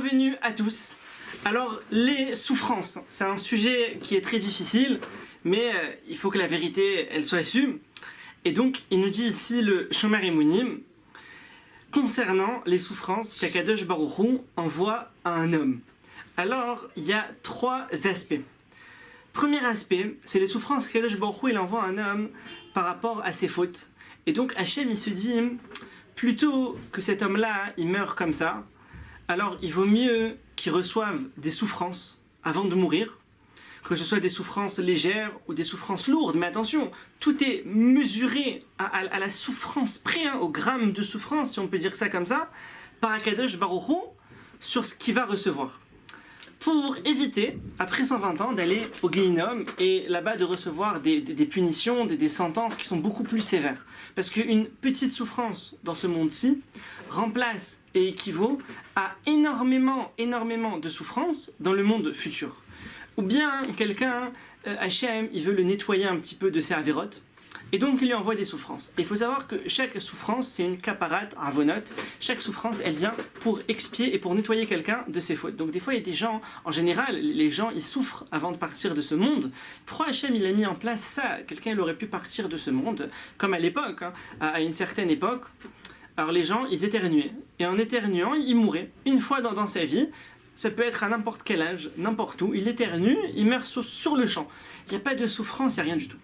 Bienvenue à tous. Alors, les souffrances, c'est un sujet qui est très difficile, mais il faut que la vérité, elle soit assumée. Et donc, il nous dit ici le Shomer Emunim, concernant les souffrances qu'Akadosh Baruch Hu envoie à un homme. Alors, il y a trois aspects. Premier aspect, c'est les souffrances qu'Akadosh Baruch Hu il envoie à un homme par rapport à ses fautes. Et donc, Hachem, il se dit, plutôt que cet homme-là, il meurt comme ça, alors il vaut mieux qu'il reçoive des souffrances avant de mourir, que ce soit des souffrances légères ou des souffrances lourdes. Mais attention, tout est mesuré à la souffrance près, au gramme de souffrance, si on peut dire ça comme ça, par Akadosh Baruch Hu sur ce qu'il va recevoir. Pour éviter, après 120 ans, d'aller au Guéhinom et là-bas de recevoir des punitions, des sentences qui sont beaucoup plus sévères. Parce qu'une petite souffrance dans ce monde-ci remplace et équivaut à énormément de souffrances dans le monde futur. Ou bien quelqu'un, Hachem, il veut le nettoyer un petit peu de ses avérotes, et donc il lui envoie des souffrances. Et il faut savoir que chaque souffrance, c'est une kaparat, avonot. Chaque souffrance, elle vient pour expier et pour nettoyer quelqu'un de ses fautes. Donc des fois, il y a des gens, en général, les gens, ils souffrent avant de partir de ce monde. Pourquoi Hachem, il a mis en place ça? Quelqu'un, il aurait pu partir de ce monde, comme à l'époque, à une certaine époque. Alors les gens, ils éternuaient. Et en éternuant, ils mouraient. Une fois dans sa vie, ça peut être à n'importe quel âge, n'importe où, il éternue, il meurt sur le champ. Il n'y a pas de souffrance, il n'y a rien du tout.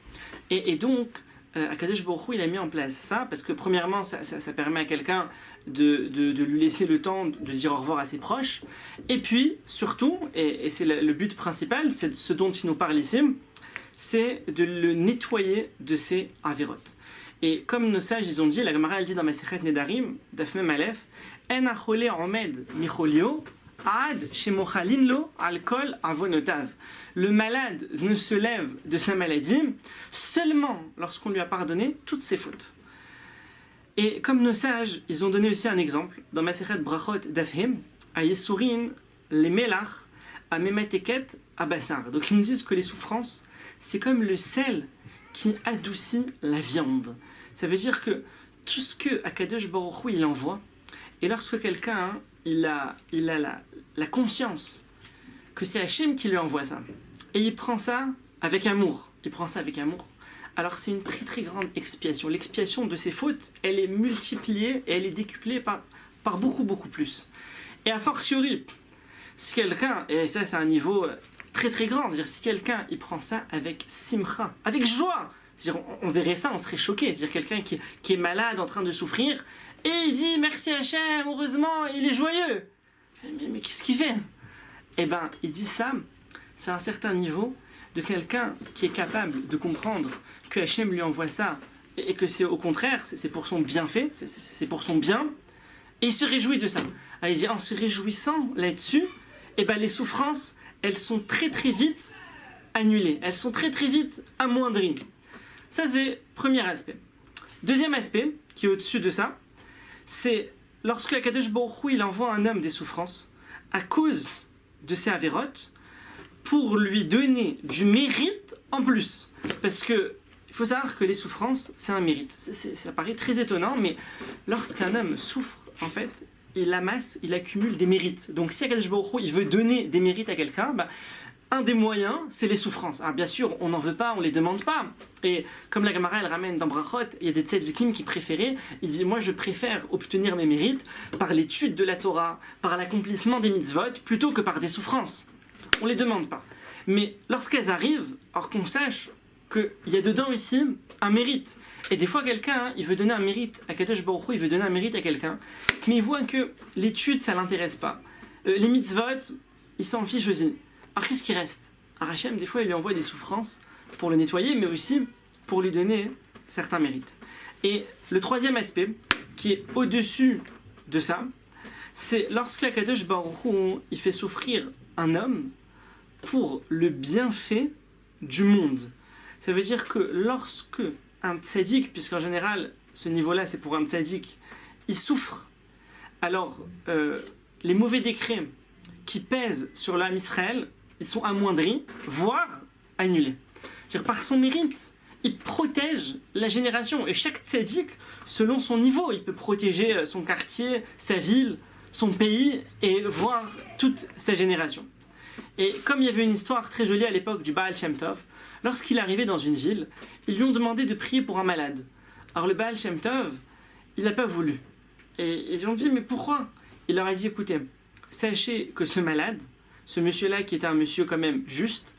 Et donc, Akadosh Baruch Hu, il a mis en place ça, parce que premièrement, ça permet à quelqu'un de lui laisser le temps de dire au revoir à ses proches. Et puis, surtout, et c'est le but principal, c'est ce dont il nous parle ici, c'est de le nettoyer de ses avérotes. Et comme nos sages, ils ont dit, la Gemara, elle dit dans Masechet Nedarim, Daf Mem Aleph, En achole omed micholio, Ad shemochalin alcool avonotav. Le malade ne se lève de sa maladie seulement lorsqu'on lui a pardonné toutes ses fautes. Et comme nos sages, ils ont donné aussi un exemple dans Masechet Brachot Dafhem, à Yesurin, les melach, à Memateket, à Bassar. Donc ils nous disent que les souffrances, c'est comme le sel qui adoucit la viande. Ça veut dire que tout ce que Akadosh Baruch Hu il envoie, et lorsque quelqu'un il a la conscience que c'est Hachem qui lui envoie ça, et il prend ça avec amour, alors c'est une très grande expiation. L'expiation de ses fautes, elle est multipliée et elle est décuplée par beaucoup plus. Et a fortiori, si quelqu'un, et ça c'est un niveau très grand, c'est-à-dire si quelqu'un il prend ça avec simcha, avec joie, c'est-à-dire on verrait ça, on serait choqué, c'est-à-dire quelqu'un qui est malade, en train de souffrir, et il dit merci Hachem, heureusement, il est joyeux. Mais qu'est-ce qu'il fait? Eh bien, il dit ça, c'est un certain niveau de quelqu'un qui est capable de comprendre que Hachem lui envoie ça et que c'est au contraire, c'est pour son bienfait, c'est pour son bien, et il se réjouit de ça. Alors, il dit en se réjouissant là-dessus, eh ben, les souffrances, elles sont très vite annulées, elles sont très vite amoindries. Ça, c'est le premier aspect. Deuxième aspect, qui est au-dessus de ça, c'est lorsque Akadosh Baruch Hu il envoie à un homme des souffrances à cause de ses avérotes pour lui donner du mérite en plus. Parce que il faut savoir que les souffrances, c'est un mérite. Ça paraît très étonnant, mais lorsqu'un homme souffre, en fait, il amasse, il accumule des mérites. Donc si Akadosh Baruch Hu il veut donner des mérites à quelqu'un, un des moyens, c'est les souffrances. Alors bien sûr, on n'en veut pas, on les demande pas. Et comme la Gemara, elle ramène dans Brachot, il y a des tzadikim qui préféraient, il dit, moi je préfère obtenir mes mérites par l'étude de la Torah, par l'accomplissement des mitzvot, plutôt que par des souffrances. On les demande pas. Mais lorsqu'elles arrivent, alors qu'on sache qu'il y a dedans ici un mérite. Et des fois quelqu'un, il veut donner un mérite à Kadosh Baruch Hu, il veut donner un mérite à quelqu'un, mais il voit que l'étude, ça l'intéresse pas. Les mitzvot, il s'en fiche aussi. Alors qu'est-ce qui reste? Hachem, des fois, il lui envoie des souffrances pour le nettoyer, mais aussi pour lui donner certains mérites. Et le troisième aspect, qui est au-dessus de ça, c'est lorsque Akadosh Baruch Hu, il fait souffrir un homme pour le bienfait du monde. Ça veut dire que lorsque un tzaddik, puisqu'en général, ce niveau-là, c'est pour un tzaddik, il souffre, alors les mauvais décrets qui pèsent sur l'âme Israël, ils sont amoindris, voire annulés. C'est-à-dire par son mérite, il protège la génération. Et chaque tzaddik, selon son niveau, il peut protéger son quartier, sa ville, son pays et voir toute sa génération. Et comme il y avait une histoire très jolie à l'époque du Baal Shem Tov, lorsqu'il est arrivé dans une ville, ils lui ont demandé de prier pour un malade. Alors le Baal Shem Tov, il n'a pas voulu. Et ils lui ont dit, mais pourquoi? Il leur a dit, écoutez, sachez que ce malade, ce monsieur-là qui était un monsieur quand même juste,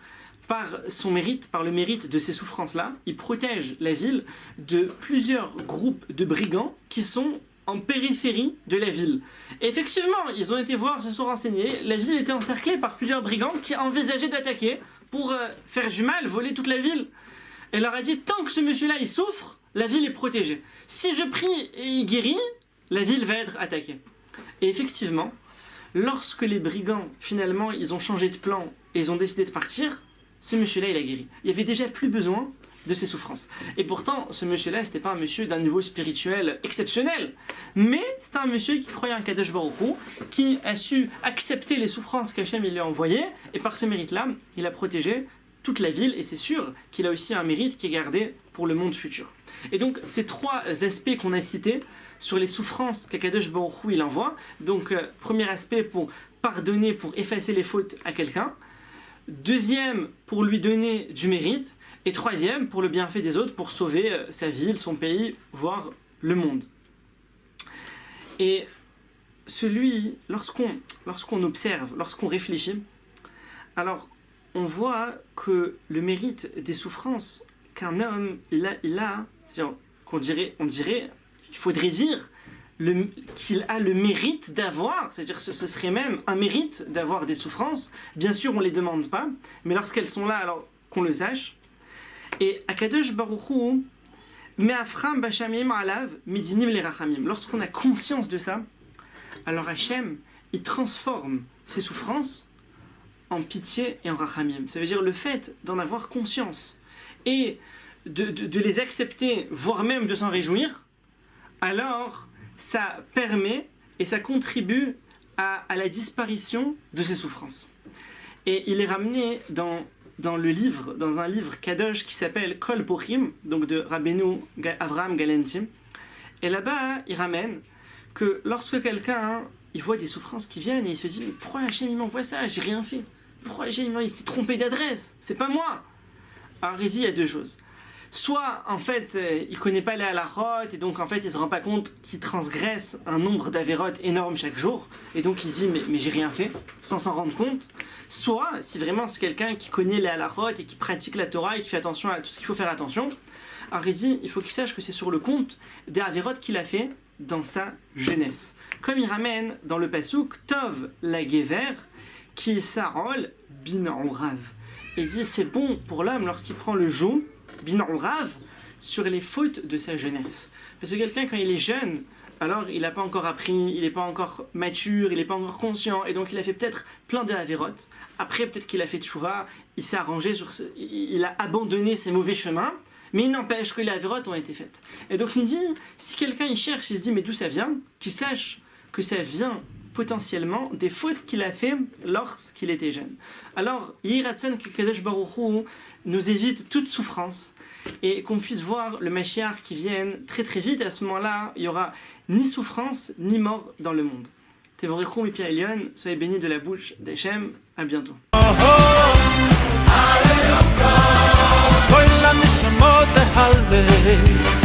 par son mérite, par le mérite de ces souffrances-là, il protège la ville de plusieurs groupes de brigands qui sont en périphérie de la ville. Et effectivement, ils ont été voir, se sont renseignés, la ville était encerclée par plusieurs brigands qui envisageaient d'attaquer pour faire du mal, voler toute la ville. Et leur a dit, tant que ce monsieur-là il souffre, la ville est protégée. Si je prie et il guérit, la ville va être attaquée. Et effectivement, lorsque les brigands, finalement, ils ont changé de plan et ils ont décidé de partir, ce monsieur-là, il a guéri. Il n'y avait déjà plus besoin de ses souffrances. Et pourtant, ce monsieur-là, c'était pas un monsieur d'un niveau spirituel exceptionnel, mais c'était un monsieur qui croyait en Kadosh Baruch Hu, qui a su accepter les souffrances qu'Hachem lui a envoyées, et par ce mérite-là, il a protégé toute la ville, et c'est sûr qu'il a aussi un mérite qui est gardé pour le monde futur. Et donc, ces trois aspects qu'on a cités sur les souffrances qu'Akadosh Baruch Hu il envoie, donc premier aspect pour pardonner, pour effacer les fautes à quelqu'un, deuxième pour lui donner du mérite, et troisième pour le bienfait des autres, pour sauver sa ville, son pays, voire le monde. Et lorsqu'on observe, lorsqu'on réfléchit, alors on voit que le mérite des souffrances qu'un homme il a, on dirait, il faudrait dire qu'il a le mérite d'avoir, c'est-à-dire ce serait même un mérite d'avoir des souffrances. Bien sûr, on ne les demande pas, mais lorsqu'elles sont là, alors qu'on le sache. Et Akadosh Baruch Hu, Me'afram Bashamim Alav Midinim le Rachamim. Lorsqu'on a conscience de ça, alors Hachem, il transforme ses souffrances en pitié et en Rachamim. Ça veut dire le fait d'en avoir conscience et de les accepter, voire même de s'en réjouir, alors ça permet et ça contribue à la disparition de ces souffrances. Et il est ramené dans un livre Kadosh qui s'appelle Kol Bochim, donc de Rabbeinu Avraham Galentim. Et là-bas, il ramène que lorsque quelqu'un il voit des souffrances qui viennent et il se dit, mais pourquoi Hachem il m'envoie ça? J'ai rien fait. Pourquoi Hachem il s'est trompé d'adresse? C'est pas moi. Alors il dit, il y a deux choses. Soit, en fait, il connaît pas les halachot et donc, en fait, il se rend pas compte qu'il transgresse un nombre d'avérotes énorme chaque jour et donc il dit, mais j'ai rien fait, sans s'en rendre compte. Soit, si vraiment c'est quelqu'un qui connaît les halachot et qui pratique la Torah et qui fait attention à tout ce qu'il faut faire attention, alors il dit, il faut qu'il sache que c'est sur le compte des avérotes qu'il a fait dans sa jeunesse. Comme il ramène dans le pasouk, Tov la Gever, qui sarol bin rav. Il dit, c'est bon pour l'homme lorsqu'il prend le joug, bin rav, sur les fautes de sa jeunesse. Parce que quelqu'un, quand il est jeune, alors il n'a pas encore appris, il n'est pas encore mature, il n'est pas encore conscient, et donc il a fait peut-être plein de avérotes. Après, peut-être qu'il a fait tchouva, il s'est arrangé, il a abandonné ses mauvais chemins, mais il n'empêche que les avérotes ont été faites. Et donc il dit, si quelqu'un il cherche, il se dit, mais d'où ça vient, qu'il sache que ça vient potentiellement des fautes qu'il a fait lorsqu'il était jeune. Alors, Yiratson que Kadosh Baruch Hu nous évite toute souffrance et qu'on puisse voir le Mashiach qui vienne très très vite. À ce moment-là, il n'y aura ni souffrance ni mort dans le monde. Tevorechum et Pierre Elion, soyez bénis de la bouche d'Hachem. À bientôt. Hallelujah.